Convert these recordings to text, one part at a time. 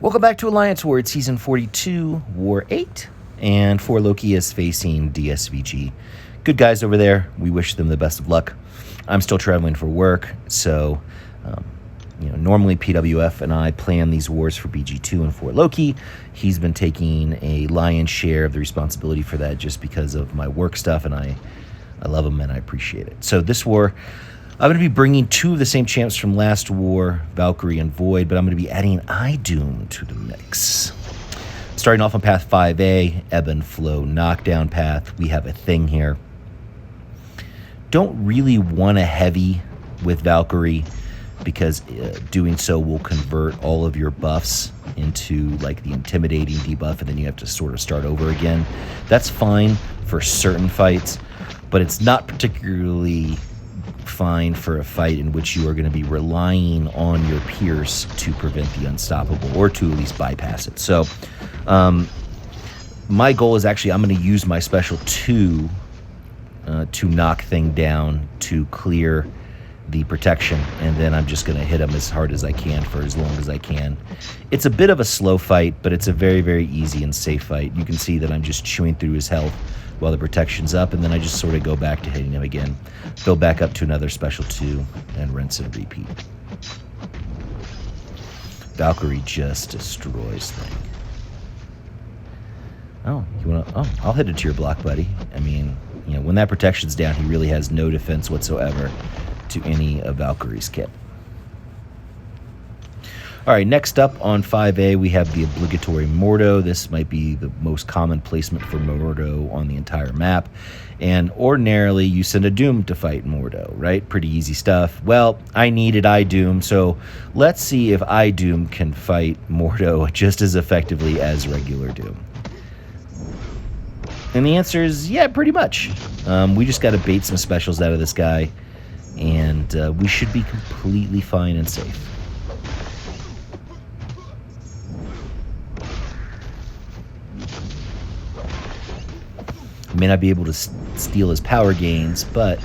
Welcome back to Alliance War. It's Season 42, War 8, and 4 Loki is facing DSVG. Good guys over there. We wish them the best of luck. I'm still traveling for work, so normally PWF and I plan these wars for BG2 and 4 Loki. He's been taking a lion's share of the responsibility for that just because of my work stuff, and I love him and I appreciate it. So this war, I'm going to be bringing 2 of the same champs from last war, Valkyrie and Void, but I'm going to be adding iDoom to the mix. Starting off on path 5A, ebb and flow knockdown path. We have a thing here. Don't really want a heavy with Valkyrie because doing so will convert all of your buffs into like the intimidating debuff, and then you have to sort of start over again. That's fine for certain fights, but it's not particularly fine for a fight in which you are going to be relying on your Pierce to prevent the unstoppable, or to at least bypass it. So my goal is actually I'm going to use my special 2 to knock thing down to clear the protection, and then I'm just going to hit him as hard as I can for as long as I can. It's a bit of a slow fight, but it's a very, very easy and safe fight. You can see that I'm just chewing through his health while the protection's up, and then I just sort of go back to hitting him again. Build back up to another special 2, and rinse and repeat. Valkyrie just destroys thing. Oh, you wanna? Oh, I'll hit it to your block, buddy. I mean, when that protection's down, he really has no defense whatsoever to any of Valkyrie's kit. All right, next up on 5A, we have the obligatory Mordo. This might be the most common placement for Mordo on the entire map. And ordinarily, you send a Doom to fight Mordo, right? Pretty easy stuff. Well, I needed iDoom, so let's see if iDoom can fight Mordo just as effectively as regular Doom. And the answer is, yeah, pretty much. We just got to bait some specials out of this guy, and we should be completely fine and safe. I may not be able to steal his power gains, but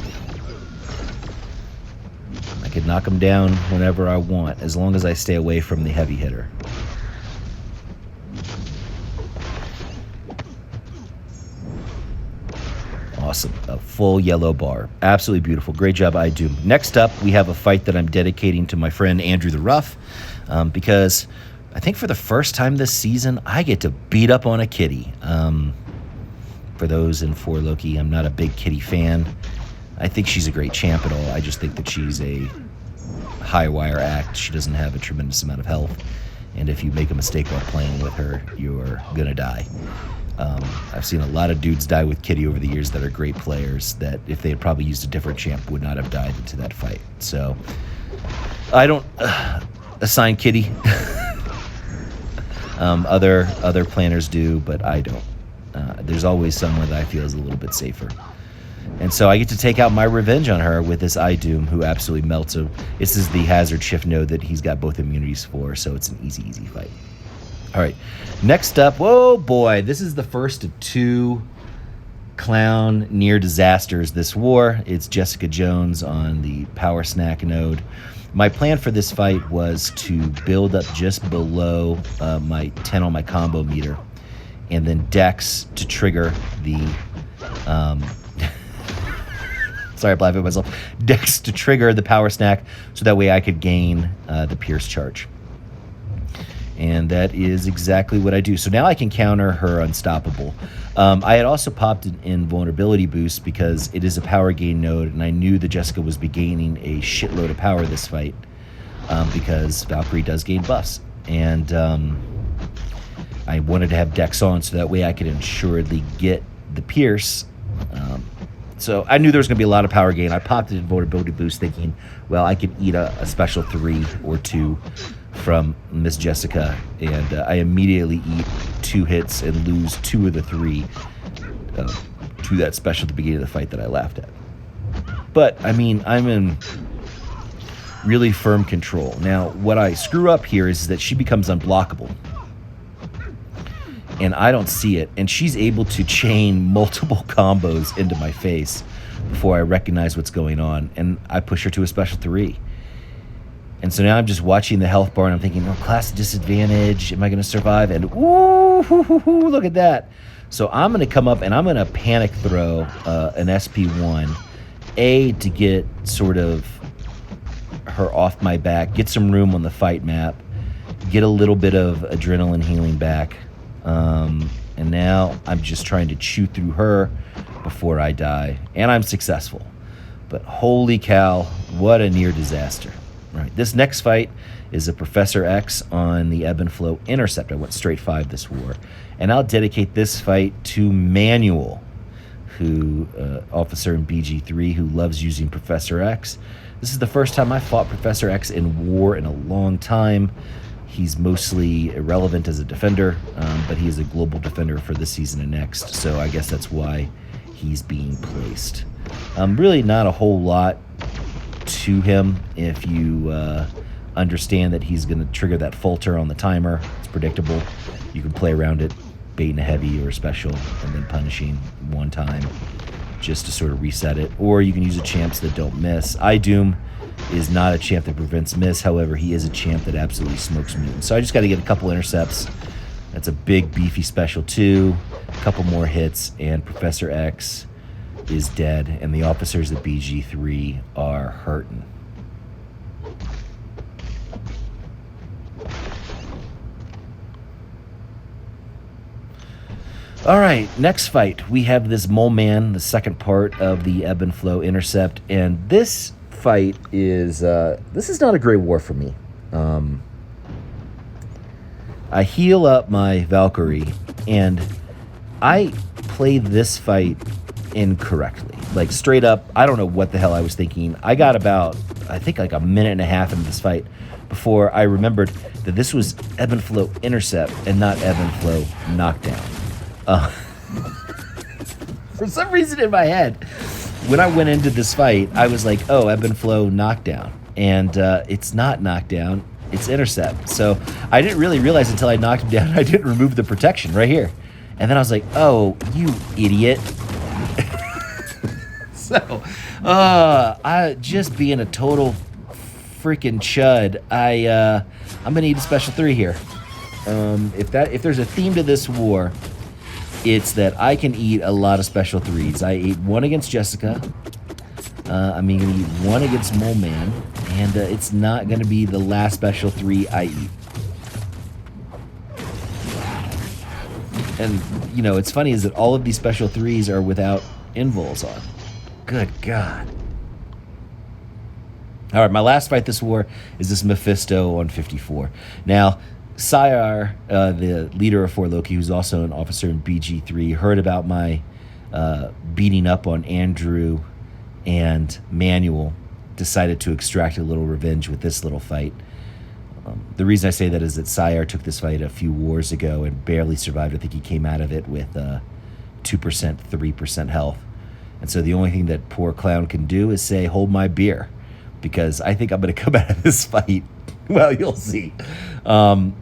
I could knock him down whenever I want, as long as I stay away from the heavy hitter. Awesome. A full yellow bar. Absolutely beautiful. Great job, iDoom. Next up, we have a fight that I'm dedicating to my friend Andrew the Rough, because I think for the first time this season, I get to beat up on a kitty. For those in 4 Loki, I'm not a big kitty fan. I think she's a great champ at all. I just think that she's a high wire act. She doesn't have a tremendous amount of health, and if you make a mistake while playing with her, you're gonna die. I've seen a lot of dudes die with Kitty over the years that are great players that if they had probably used a different champ would not have died into that fight. So I don't assign Kitty. Other planners do, but I don't. There's always someone that I feel is a little bit safer. And so I get to take out my revenge on her with this iDoom, who absolutely melts him. This is the hazard shift node that he's got both immunities for, so it's an easy fight. All right, next up, whoa boy, this is the first of 2 clown near disasters this war. It's Jessica Jones on the power snack node. My plan for this fight was to build up just below my 10 on my combo meter, and then Dex to trigger the sorry, I'm laughing at myself. Dex to trigger the power snack, so that way I could gain the Pierce charge. And that is exactly what I do. So now I can counter her unstoppable. I had also popped in vulnerability boost because it is a power gain node, and I knew that Jessica was gaining a shitload of power this fight because Valkyrie does gain buffs. And I wanted to have Dex on so that way I could assuredly get the Pierce. So I knew there was going to be a lot of power gain. I popped it in vulnerability boost thinking, well, I could eat a special 3 or 2 from Miss Jessica, and I immediately eat 2 hits and lose 2 of the 3 to that special at the beginning of the fight that I laughed at. But, I mean, I'm in really firm control. Now, what I screw up here is that she becomes unblockable, and I don't see it, and she's able to chain multiple combos into my face before I recognize what's going on, and I push her to a special 3. And so now I'm just watching the health bar, and I'm thinking, oh, class disadvantage. Am I going to survive? And ooh, look at that. So I'm going to come up, and I'm going to panic throw an SP1, to get sort of her off my back, get some room on the fight map, get a little bit of adrenaline healing back. And now I'm just trying to chew through her before I die. And I'm successful. But holy cow, what a near disaster. Right. This next fight is a Professor X on the Ebb and Flow Intercept. I went straight 5 this war. And I'll dedicate this fight to Manuel, who officer in BG3 who loves using Professor X. This is the first time I fought Professor X in war in a long time. He's mostly irrelevant as a defender, but he is a global defender for this season and next, so I guess that's why he's being placed. Really not a whole lot to him if you understand that he's going to trigger that falter on the timer. It's predictable. You can play around it, baiting a heavy or a special, and then punishing one time just to sort of reset it. Or you can use a champs that don't miss. iDoom is not a champ that prevents miss. However, he is a champ that absolutely smokes mutants. So I just got to get a couple intercepts. That's a big, beefy special too. A couple more hits, and Professor X is dead, and the officers at BG3 are hurting. All right, next fight. We have this Moleman, the second part of the Ebb and Flow Intercept, and this fight is this is not a great war for me. I heal up my Valkyrie, and I played this fight incorrectly. Like, straight up, I don't know what the hell I was thinking. I got about, I think, like a minute and a half into this fight before I remembered that this was Ebb and Flow Intercept and not Ebb and Flow Knockdown. For some reason in my head, when I went into this fight, I was like, oh, Ebb and Flow Knockdown. And it's not Knockdown, it's Intercept. So I didn't really realize until I knocked him down, I didn't remove the protection right here. And then I was like, oh, you idiot. So, I just being a total freaking chud, I'm gonna need a special 3 here. If there's a theme to this war, it's that I can eat a lot of special 3s. I ate 1 against Jessica. I'm gonna eat 1 against Moleman, and it's not gonna be the last special 3 I eat. And you know, it's funny is that all of these special 3s are without invols on. Good God. All right, my last fight this war is this Mephisto on 54. Now, Sayar, the leader of 4 Loki, who's also an officer in BG3, heard about my beating up on Andrew and Manuel, decided to extract a little revenge with this little fight. The reason I say that is that Sayar took this fight a few wars ago and barely survived. I think he came out of it with 2%, 3% health. And so the only thing that poor clown can do is say, hold my beer, because I think I'm going to come out of this fight. Well, you'll see. The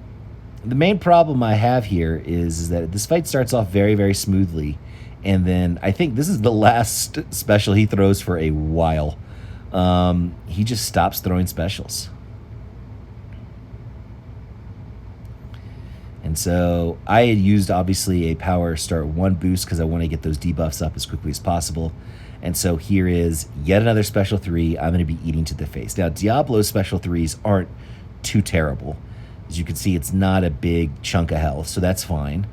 main problem I have here is that this fight starts off very, very smoothly. And then I think this is the last special he throws for a while. He just stops throwing specials. And so I had used, obviously, a power start 1 boost because I want to get those debuffs up as quickly as possible. And so here is yet another special 3 I'm going to be eating to the face. Now, Diablo's special 3s aren't too terrible. As you can see, it's not a big chunk of health, so that's fine.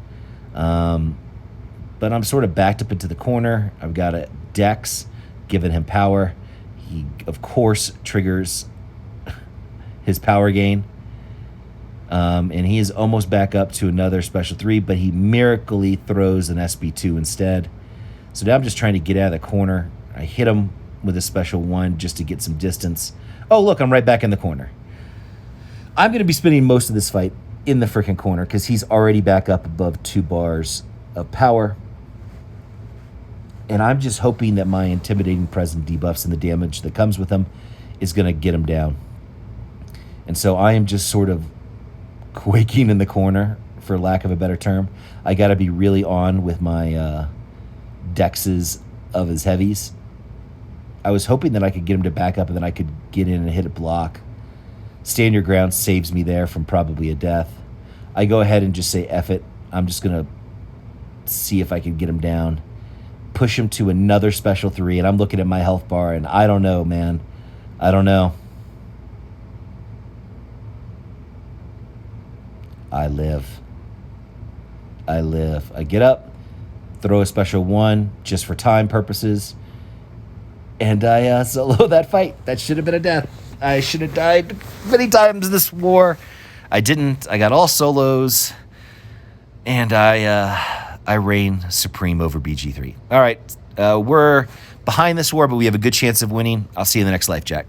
But I'm sort of backed up into the corner. I've got a Dex giving him power. He, of course, triggers his power gain. And he is almost back up to another special 3, but he miraculously throws an SB2 instead. So now I'm just trying to get out of the corner. I hit him with a special 1 just to get some distance. Oh, look, I'm right back in the corner. I'm going to be spending most of this fight in the freaking corner because he's already back up above 2 bars of power. And I'm just hoping that my intimidating present debuffs and the damage that comes with him is going to get him down. And so I am just sort of quaking in the corner, for lack of a better term. I got to be really on with my dexes of his heavies. I was hoping that I could get him to back up and then I could get in and hit a block. Stand your ground saves me there from probably a death. I go ahead and just say, F it. I'm just going to see if I can get him down. Push him to another special 3, and I'm looking at my health bar, and I don't know, man. I don't know. I live. I get up, throw a special 1 just for time purposes, and I solo that fight. That should have been a death. I should have died many times in this war. I didn't. I got all solos, and I reign supreme over BG3. All right, we're behind this war, but we have a good chance of winning. I'll see you in the next life, Jack.